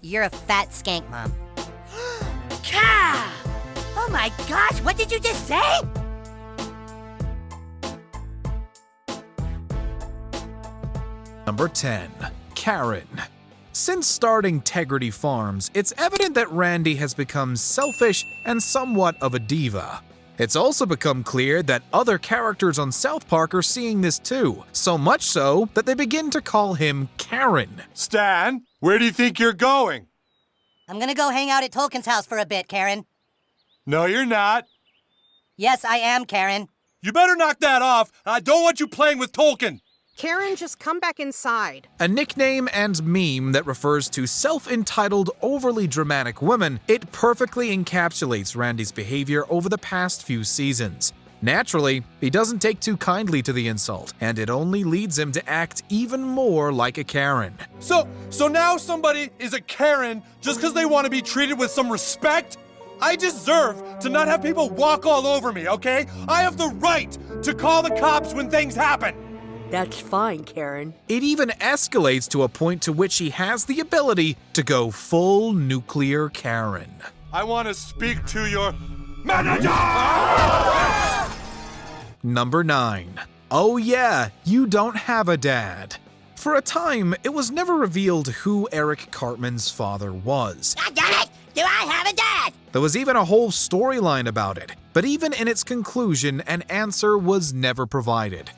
You're a fat skank, Mom. Cow! Oh my gosh, what did you just say? Number 10. Karen. Since starting Tegrity Farms, it's evident that Randy has become selfish and somewhat of a diva. It's also become clear that other characters on South Park are seeing this too, so much so that they begin to call him Karen. Stan, where do you think you're going? I'm gonna go hang out at Tolkien's house for a bit, Karen. No, you're not. Yes, I am, Karen. You better knock that off. I don't want you playing with Tolkien. Karen, just come back inside. A nickname and meme that refers to self-entitled, overly dramatic women, it perfectly encapsulates Randy's behavior over the past few seasons. Naturally, he doesn't take too kindly to the insult, and it only leads him to act even more like a Karen. So now somebody is a Karen just because they want to be treated with some respect? I deserve to not have people walk all over me, okay? I have the right to call the cops when things happen. That's fine, Karen. It even escalates to a point to which he has the ability to go full nuclear Karen. I want to speak to your manager! Number 9. Oh yeah, you don't have a dad. For a time, it was never revealed who Eric Cartman's father was. God damn it! Do I have a dad? There was even a whole storyline about it, but even in its conclusion, an answer was never provided.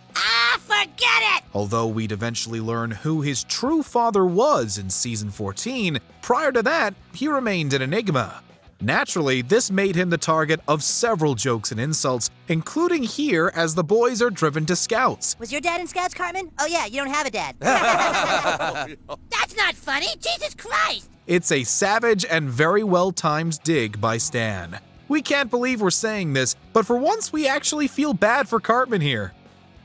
Forget it! Although we'd eventually learn who his true father was in season 14, prior to that, he remained an enigma. Naturally, this made him the target of several jokes and insults, including here as the boys are driven to Scouts. Was your dad in Scouts, Cartman? Oh yeah, you don't have a dad. That's not funny! Jesus Christ! It's a savage and very well-timed dig by Stan. We can't believe we're saying this, but for once we actually feel bad for Cartman here.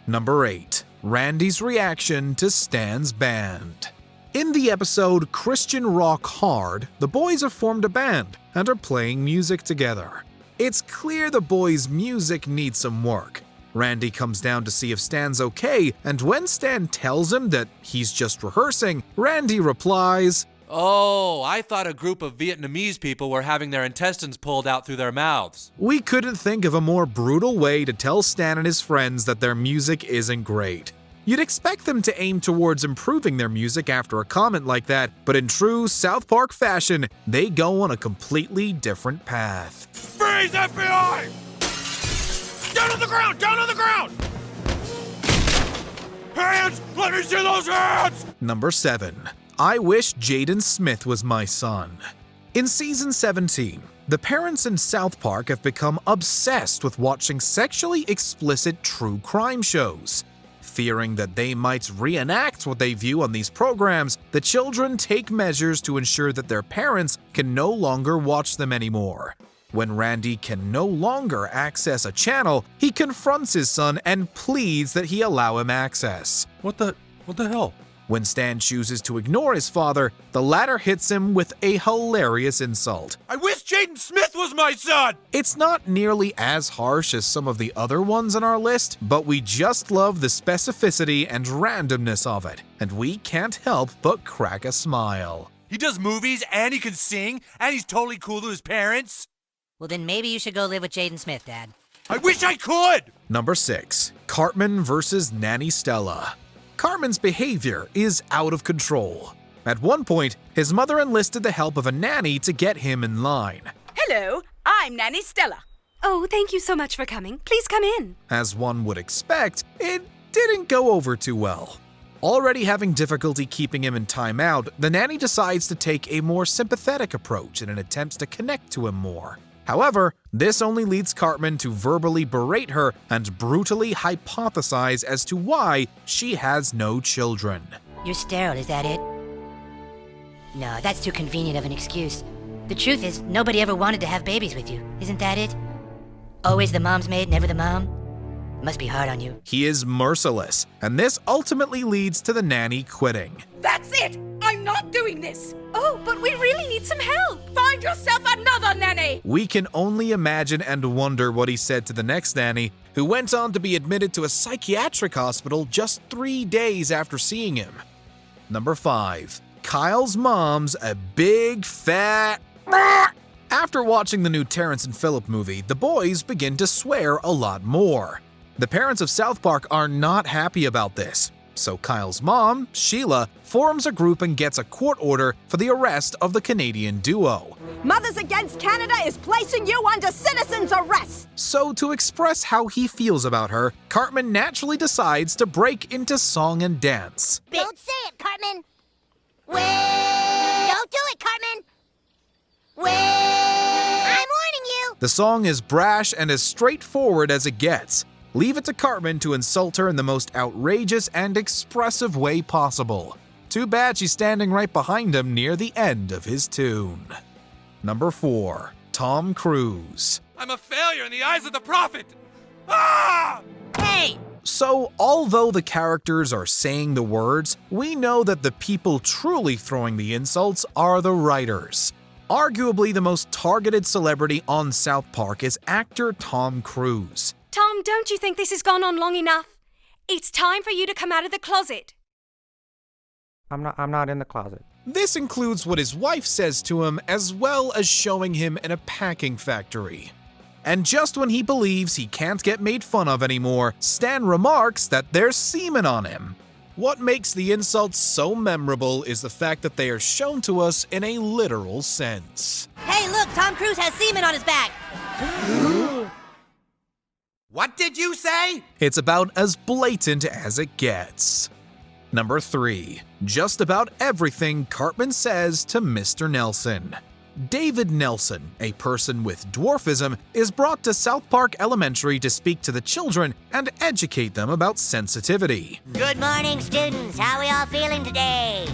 Number 8. Randy's reaction to Stan's band. In the episode Christian Rock Hard, the boys have formed a band and are playing music together. It's clear the boys' music needs some work. Randy comes down to see if Stan's okay, and when Stan tells him that he's just rehearsing, Randy replies, "Oh, I thought a group of Vietnamese people were having their intestines pulled out through their mouths." We couldn't think of a more brutal way to tell Stan and his friends that their music isn't great. You'd expect them to aim towards improving their music after a comment like that, but in true South Park fashion, they go on a completely different path. Freeze, FBI! Down on the ground! Down on the ground! Hands! Let me see those hands! Number 7. I wish Jaden Smith was my son. In season 17, the parents in South Park have become obsessed with watching sexually explicit true crime shows. Fearing that they might reenact what they view on these programs, the children take measures to ensure that their parents can no longer watch them anymore. When Randy can no longer access a channel, he confronts his son and pleads that he allow him access. What the hell? When Stan chooses to ignore his father, the latter hits him with a hilarious insult. I wish Jaden Smith was my son! It's not nearly as harsh as some of the other ones on our list, but we just love the specificity and randomness of it, and we can't help but crack a smile. He does movies and he can sing and he's totally cool to his parents. Well, then maybe you should go live with Jaden Smith, Dad. I wish I could! Number 6. Cartman versus Nanny Stella. Cartman's behavior is out of control. At one point, his mother enlisted the help of a nanny to get him in line. Hello, I'm Nanny Stella. Oh, thank you so much for coming. Please come in. As one would expect, it didn't go over too well. Already having difficulty keeping him in timeout, the nanny decides to take a more sympathetic approach in an attempt to connect to him more. However, this only leads Cartman to verbally berate her and brutally hypothesize as to why she has no children. You're sterile, is that it? No, that's too convenient of an excuse. The truth is, nobody ever wanted to have babies with you. Isn't that it? Always the mom's maid, never the mom? It must be hard on you. He is merciless, and this ultimately leads to the nanny quitting. That's it! I'm not doing this! Oh, but we really need some help. Find yourself another nanny! We can only imagine and wonder what he said to the next nanny, who went on to be admitted to a psychiatric hospital just 3 days after seeing him. Number 5. Kyle's mom's a big fat... After watching the new Terrence and Phillip movie, the boys begin to swear a lot more. The parents of South Park are not happy about this, so Kyle's mom, Sheila, forms a group and gets a court order for the arrest of the Canadian duo. Mothers Against Canada is placing you under citizen's arrest! So to express how he feels about her, Cartman naturally decides to break into song and dance. Don't say it, Cartman. Well, don't do it, Cartman. Well, I'm warning you. The song is brash and as straightforward as it gets. Leave it to Cartman to insult her in the most outrageous and expressive way possible. Too bad she's standing right behind him near the end of his tune. Number 4. Tom Cruise. I'm a failure in the eyes of the prophet! Ah! Hey! So, although the characters are saying the words, we know that the people truly throwing the insults are the writers. Arguably the most targeted celebrity on South Park is actor Tom Cruise. Tom, don't you think this has gone on long enough? It's time for you to come out of the closet. I'm not in the closet. This includes what his wife says to him, as well as showing him in a packing factory. And just when he believes he can't get made fun of anymore, Stan remarks that there's semen on him. What makes the insults so memorable is the fact that they are shown to us in a literal sense. Hey, look, Tom Cruise has semen on his back. What did you say? It's about as blatant as it gets. Number 3. Just about everything Cartman says to Mr. Nelson. David Nelson, a person with dwarfism, is brought to South Park Elementary to speak to the children and educate them about sensitivity. Good morning, students. How are we all feeling today?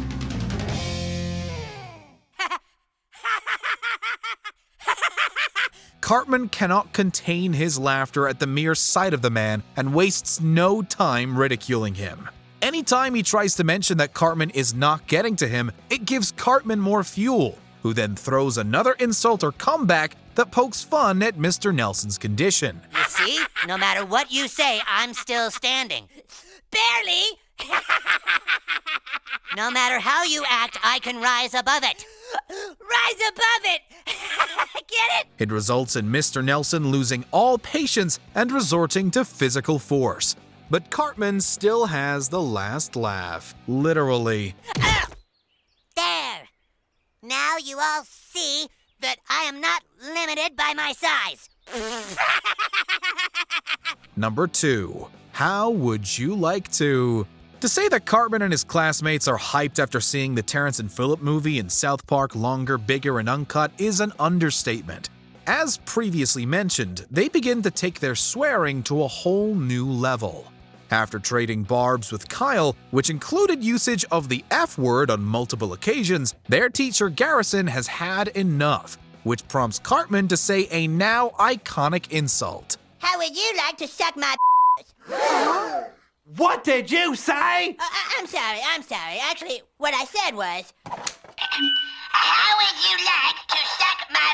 Cartman cannot contain his laughter at the mere sight of the man and wastes no time ridiculing him. Anytime he tries to mention that Cartman is not getting to him, it gives Cartman more fuel, who then throws another insult or comeback that pokes fun at Mr. Nelson's condition. You see? No matter what you say, I'm still standing. Barely! No matter how you act, I can rise above it. Rise above it! Get it? It results in Mr. Nelson losing all patience and resorting to physical force. But Cartman still has the last laugh, literally. There! Now you all see that I am not limited by my size. Number 2. How would you like to... To say that Cartman and his classmates are hyped after seeing the Terrence and Phillip movie in South Park Longer, Bigger, and Uncut is an understatement. As previously mentioned, they begin to take their swearing to a whole new level. After trading barbs with Kyle, which included usage of the F word on multiple occasions, their teacher Garrison has had enough, which prompts Cartman to say a now iconic insult. How would you like to suck my What did you say? I'm sorry. Actually, what I said was... How would you like to suck my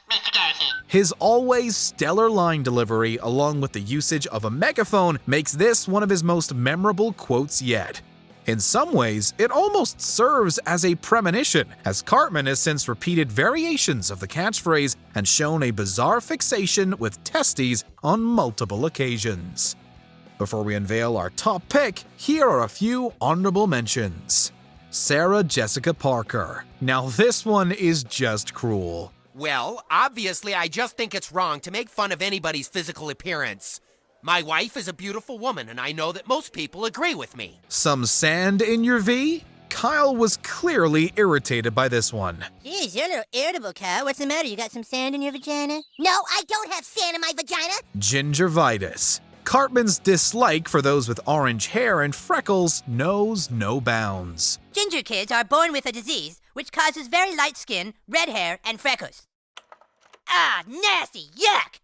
Mr. Garrison? His always stellar line delivery, along with the usage of a megaphone, makes this one of his most memorable quotes yet. In some ways, it almost serves as a premonition, as Cartman has since repeated variations of the catchphrase and shown a bizarre fixation with testes on multiple occasions. Before we unveil our top pick, here are a few honorable mentions. Sarah Jessica Parker. Now this one is just cruel. Well, obviously I just think it's wrong to make fun of anybody's physical appearance. My wife is a beautiful woman, and I know that most people agree with me. Some sand in your V? Kyle was clearly irritated by this one. Geez, you're a little irritable, Kyle. What's the matter? You got some sand in your vagina? No, I don't have sand in my vagina. Gingivitis. Cartman's dislike for those with orange hair and freckles knows no bounds. Ginger kids are born with a disease which causes very light skin, red hair, and freckles. Ah, nasty, yuck!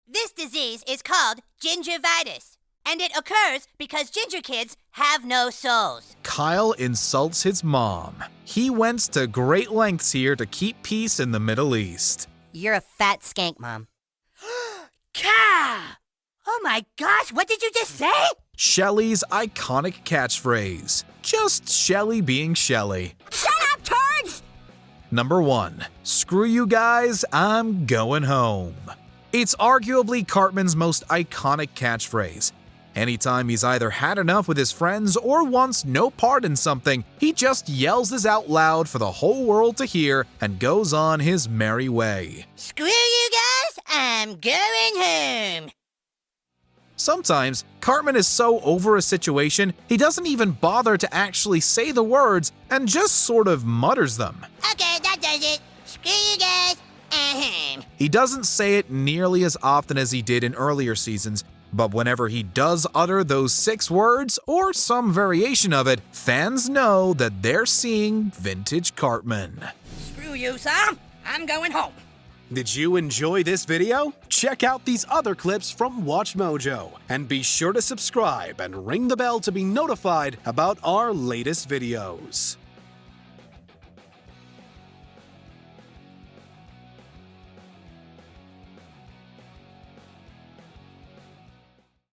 This disease is called gingivitis, and it occurs because ginger kids have no souls. Kyle insults his mom. He went to great lengths here to keep peace in the Middle East. You're a fat skank, Mom. Cow! Oh my gosh, what did you just say? Shelly's iconic catchphrase. Just Shelly being Shelly. Shut up, turds! Number 1. Screw you guys, I'm going home. It's arguably Cartman's most iconic catchphrase. Anytime he's either had enough with his friends or wants no part in something, he just yells this out loud for the whole world to hear and goes on his merry way. Screw you guys, I'm going home. Sometimes, Cartman is so over a situation, he doesn't even bother to actually say the words and just sort of mutters them. Okay, that does it. Screw you guys, I'm home. He doesn't say it nearly as often as he did in earlier seasons, but whenever he does utter those 6 words, or some variation of it, fans know that they're seeing vintage Cartman. Screw you, Sam. I'm going home. Did you enjoy this video? Check out these other clips from Watch Mojo, and be sure to subscribe and ring the bell to be notified about our latest videos.